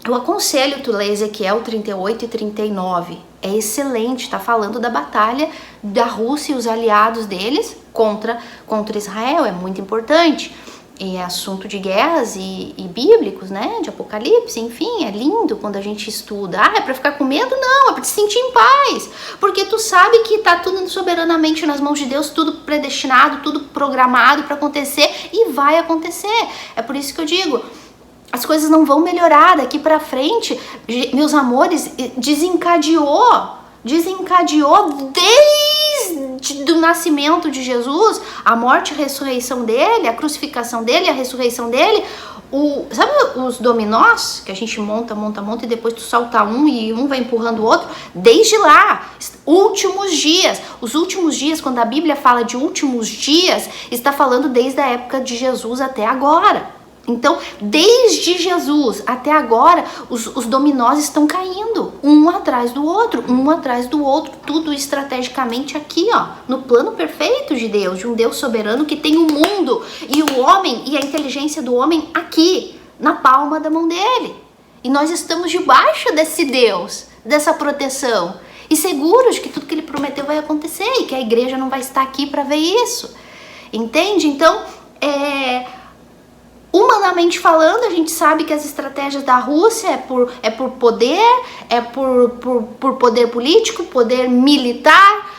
eu aconselho tu ler Ezequiel 38 e 39. É excelente, tá falando da batalha da Rússia e os aliados deles contra Israel. É muito importante. E é assunto de guerras e bíblicos, né? De Apocalipse, enfim, é lindo quando a gente estuda. É pra ficar com medo? Não, é pra te sentir em paz. Porque tu sabe que tá tudo soberanamente nas mãos de Deus, tudo predestinado, tudo programado pra acontecer e vai acontecer. É por isso que eu digo, as coisas não vão melhorar daqui pra frente. Meus amores, desencadeou desde o nascimento de Jesus, a morte e a ressurreição dele, a crucificação dele, a ressurreição dele. Sabe os dominós que a gente monta e depois tu solta um e um vai empurrando o outro? Desde lá, últimos dias. Os últimos dias, quando a Bíblia fala de últimos dias, está falando desde a época de Jesus até agora. Então, desde Jesus até agora, os dominós estão caindo, um atrás do outro, tudo estrategicamente aqui, ó, no plano perfeito de Deus, de um Deus soberano que tem o mundo e o homem e a inteligência do homem aqui, na palma da mão dele. E nós estamos debaixo desse Deus, dessa proteção, e seguros de que tudo que ele prometeu vai acontecer e que a igreja não vai estar aqui para ver isso. Entende? Então, humanamente falando, a gente sabe que as estratégias da Rússia é por poder, por poder político, poder militar,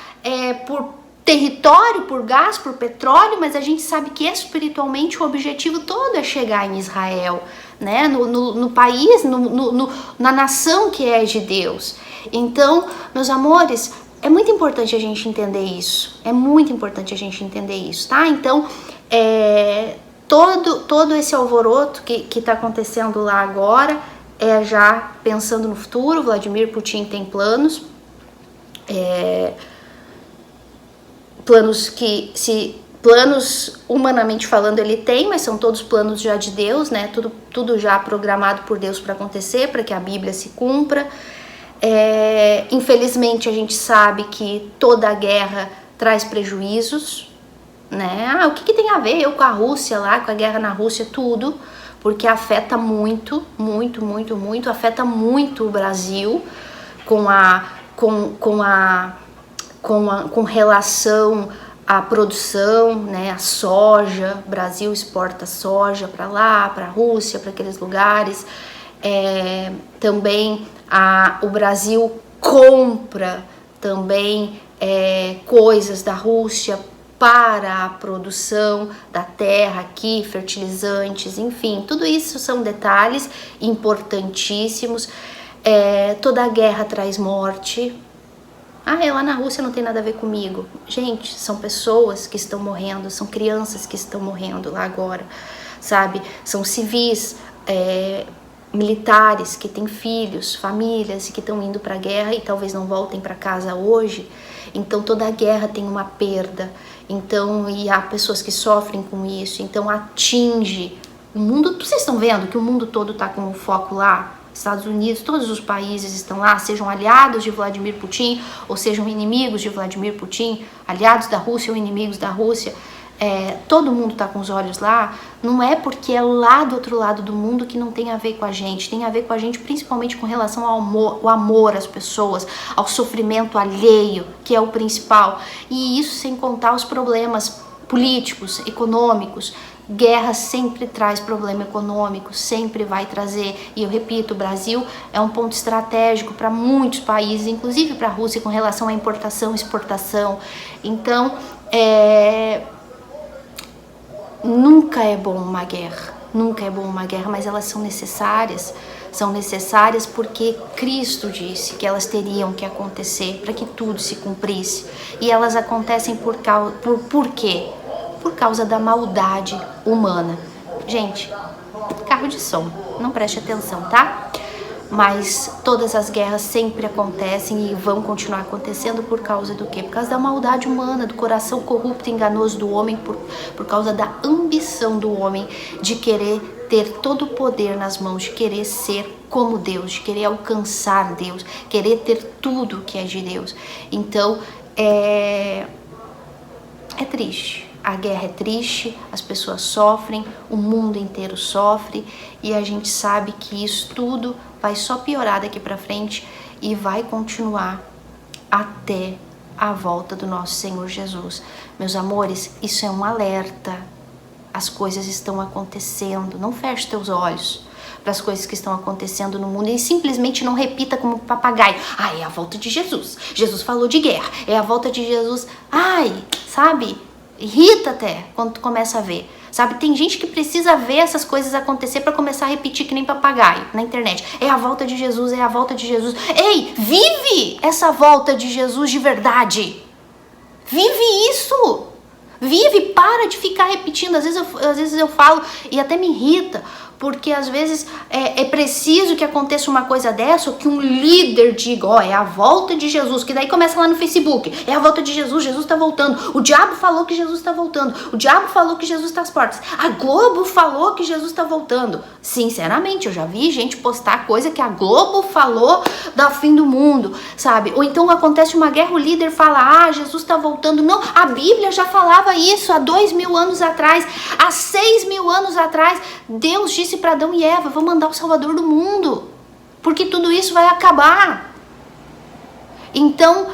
por território, por gás, por petróleo, mas a gente sabe que espiritualmente o objetivo todo é chegar em Israel, né? No país, na nação que é de Deus. Então, meus amores, é muito importante a gente entender isso. É muito importante a gente entender isso, tá? Então, todo esse alvoroço que está acontecendo lá agora é já pensando no futuro. Vladimir Putin tem planos, planos humanamente falando ele tem, mas são todos planos já de Deus, né? Tudo já programado por Deus para acontecer, para que a Bíblia se cumpra. Infelizmente a gente sabe que toda a guerra traz prejuízos, né? O que tem a ver eu com a Rússia lá, com a guerra na Rússia? Tudo, porque afeta muito, afeta muito o Brasil com relação à produção, né? A soja, o Brasil exporta soja para lá, para a Rússia, para aqueles lugares. Também o Brasil compra também coisas da Rússia para a produção da terra aqui, fertilizantes, enfim, tudo isso são detalhes importantíssimos. Toda a guerra traz morte. Lá na Rússia não tem nada a ver comigo. Gente, são pessoas que estão morrendo, são crianças que estão morrendo lá agora, sabe? São civis, militares que têm filhos, famílias e que estão indo para a guerra e talvez não voltem para casa hoje. Então toda a guerra tem uma perda. Então, e há pessoas que sofrem com isso. Então atinge o mundo. Vocês estão vendo que o mundo todo está com o foco lá? Estados Unidos, todos os países estão lá, sejam aliados de Vladimir Putin ou sejam inimigos de Vladimir Putin, aliados da Rússia ou inimigos da Rússia. Todo mundo está com os olhos lá. Não é porque é lá do outro lado do mundo que não tem a ver com a gente. Tem a ver com a gente principalmente com relação ao amor às pessoas, ao sofrimento alheio, que é o principal. E isso sem contar os problemas políticos, econômicos. Guerra sempre traz problema econômico, sempre vai trazer. E eu repito, o Brasil é um ponto estratégico para muitos países, inclusive para a Rússia, com relação à importação e exportação. Então, nunca é bom uma guerra, mas elas são necessárias. São necessárias porque Cristo disse que elas teriam que acontecer para que tudo se cumprisse. E elas acontecem por quê? Por causa da maldade humana. Gente, carro de som, não preste atenção, tá? Mas todas as guerras sempre acontecem e vão continuar acontecendo por causa do quê? Por causa da maldade humana, do coração corrupto e enganoso do homem, por causa da ambição do homem de querer ter todo o poder nas mãos, de querer ser como Deus, de querer alcançar Deus, querer ter tudo que é de Deus. Então, é triste. A guerra é triste, as pessoas sofrem, o mundo inteiro sofre e a gente sabe que isso tudo vai só piorar daqui para frente e vai continuar até a volta do nosso Senhor Jesus. Meus amores, isso é um alerta. As coisas estão acontecendo. Não feche teus olhos para as coisas que estão acontecendo no mundo e simplesmente não repita como papagaio. É a volta de Jesus. Jesus falou de guerra. É a volta de Jesus. Sabe? Irrita até quando tu começa a ver, sabe? Tem gente que precisa ver essas coisas acontecer para começar a repetir que nem papagaio na internet. É a volta de Jesus, é a volta de Jesus. Ei, vive essa volta de Jesus de verdade. Vive isso. Vive, para de ficar repetindo. Às vezes eu falo e até me irrita, porque às vezes é preciso que aconteça uma coisa dessa, ou que um líder diga, é a volta de Jesus, que daí começa lá no Facebook, é a volta de Jesus, Jesus tá voltando, o diabo falou que Jesus tá voltando, o diabo falou que Jesus tá às portas, a Globo falou que Jesus tá voltando. Sinceramente, eu já vi gente postar coisa que a Globo falou do fim do mundo, sabe? Ou então acontece uma guerra, o líder fala, Jesus tá voltando. Não, a Bíblia já falava isso há 2000 anos atrás, há 6.000 anos atrás. Deus disse para Adão e Eva, vou mandar o Salvador do mundo, porque tudo isso vai acabar. Então,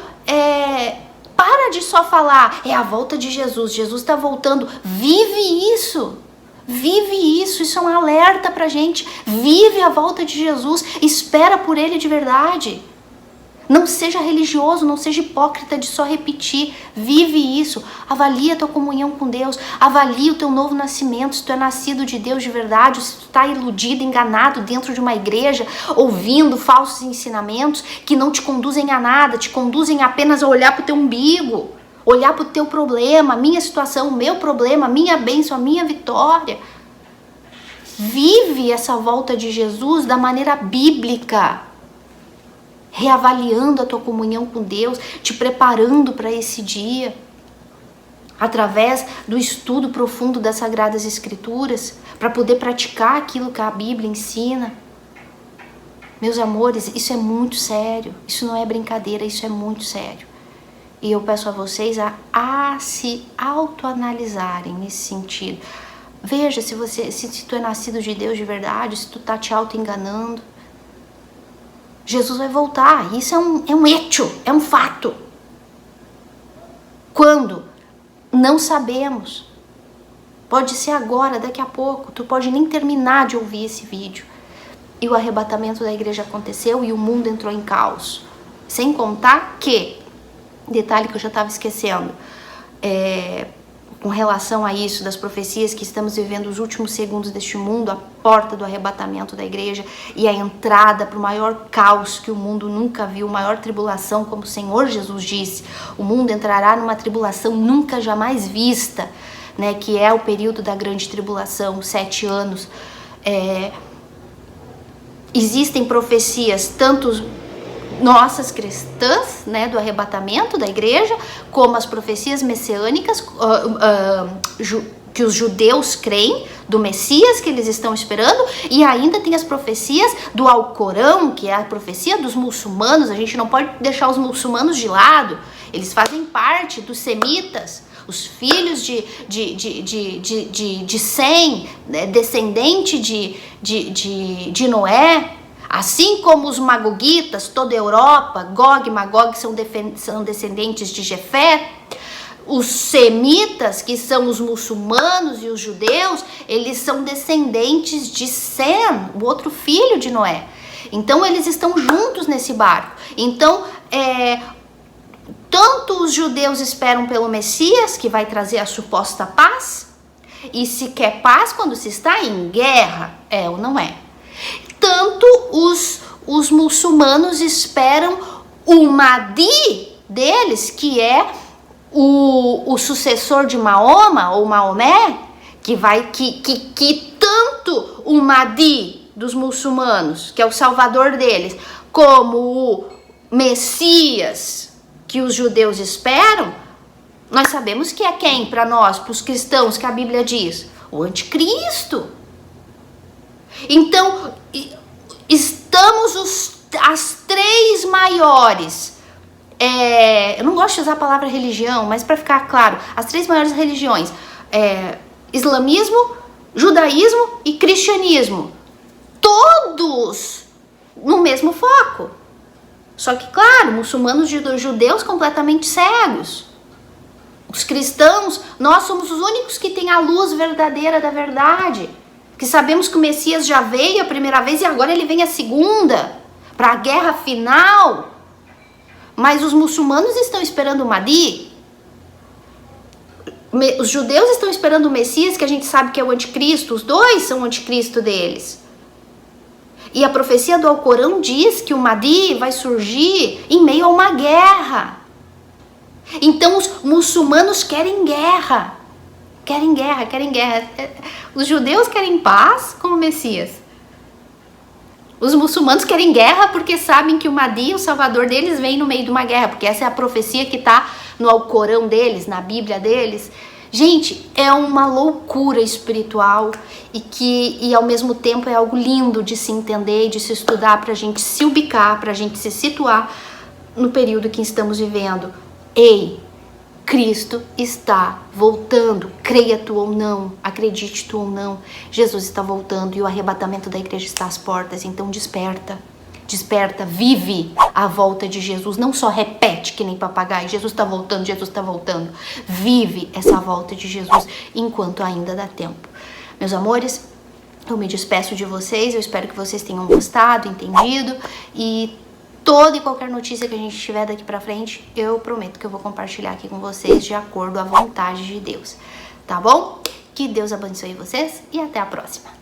para de só falar, é a volta de Jesus, Jesus está voltando. Vive isso, isso é um alerta pra gente. Vive a volta de Jesus, espera por ele de verdade. Não seja religioso, não seja hipócrita de só repetir. Vive isso. Avalia a tua comunhão com Deus. Avalia o teu novo nascimento. Se tu é nascido de Deus de verdade, se tu está iludido, enganado dentro de uma igreja, ouvindo falsos ensinamentos que não te conduzem a nada, te conduzem apenas a olhar para o teu umbigo. olhar para o teu problema, a minha situação, o meu problema, a minha bênção, a minha vitória. Vive essa volta de Jesus da maneira bíblica, reavaliando a tua comunhão com Deus, te preparando para esse dia, através do estudo profundo das Sagradas Escrituras, para poder praticar aquilo que a Bíblia ensina. Meus amores, isso é muito sério, isso não é brincadeira, isso é muito sério. E eu peço a vocês a se autoanalisarem nesse sentido. Veja se tu é nascido de Deus de verdade, se tu tá te auto-enganando. Jesus vai voltar, isso é um hecho, é um fato. Quando? Não sabemos. Pode ser agora, daqui a pouco, tu pode nem terminar de ouvir esse vídeo. E o arrebatamento da igreja aconteceu e o mundo entrou em caos. Sem contar que, detalhe que eu já estava esquecendo, com relação a isso, das profecias que estamos vivendo os últimos segundos deste mundo, a porta do arrebatamento da igreja e a entrada para o maior caos que o mundo nunca viu, maior tribulação, como o Senhor Jesus disse, o mundo entrará numa tribulação nunca jamais vista, né, que é o período da grande tribulação, 7 anos. Existem profecias, tanto nossas cristãs, né, do arrebatamento da igreja, como as profecias messiânicas que os judeus creem, do Messias que eles estão esperando, e ainda tem as profecias do Alcorão, que é a profecia dos muçulmanos. A gente não pode deixar os muçulmanos de lado, eles fazem parte dos semitas, os filhos de Sem, né, descendente de Noé. Assim como os magogitas, toda a Europa, Gog e Magog são descendentes de Jefé, os semitas, que são os muçulmanos e os judeus, eles são descendentes de Sem, o outro filho de Noé. Então eles estão juntos nesse barco. Então, tanto os judeus esperam pelo Messias, que vai trazer a suposta paz, e se quer paz quando se está em guerra, ou não é? Tanto os muçulmanos esperam o Mahdi deles, que é o sucessor de Mahoma, ou Maomé, que tanto o Mahdi dos muçulmanos, que é o salvador deles, como o Messias que os judeus esperam, nós sabemos que é quem para nós, para os cristãos, que a Bíblia diz? O anticristo. Então, estamos as 3 maiores, eu não gosto de usar a palavra religião, mas para ficar claro, as 3 maiores religiões, islamismo, judaísmo e cristianismo, todos no mesmo foco. Só que, claro, muçulmanos e judeus completamente cegos. Os cristãos, nós somos os únicos que têm a luz verdadeira da verdade, que sabemos que o Messias já veio a primeira vez e agora ele vem a segunda, para a guerra final. Mas os muçulmanos estão esperando o Mahdi, os judeus estão esperando o Messias, que a gente sabe que é o anticristo, os dois são o anticristo deles. E a profecia do Alcorão diz que o Mahdi vai surgir em meio a uma guerra. Então os muçulmanos querem guerra. Querem guerra. Os judeus querem paz com o Messias. Os muçulmanos querem guerra porque sabem que o Mahdi, o salvador deles, vem no meio de uma guerra. Porque essa é a profecia que está no Alcorão deles, na Bíblia deles. Gente, é uma loucura espiritual e ao mesmo tempo é algo lindo de se entender e de se estudar, para a gente se ubicar, para a gente se situar no período que estamos vivendo. Ei, Cristo está voltando, creia tu ou não, acredite tu ou não, Jesus está voltando e o arrebatamento da igreja está às portas. Então desperta, vive a volta de Jesus, não só repete que nem papagaio, Jesus está voltando, vive essa volta de Jesus enquanto ainda dá tempo. Meus amores, eu me despeço de vocês, eu espero que vocês tenham gostado, entendido, e toda e qualquer notícia que a gente tiver daqui pra frente, eu prometo que eu vou compartilhar aqui com vocês de acordo à vontade de Deus, tá bom? Que Deus abençoe vocês e até a próxima.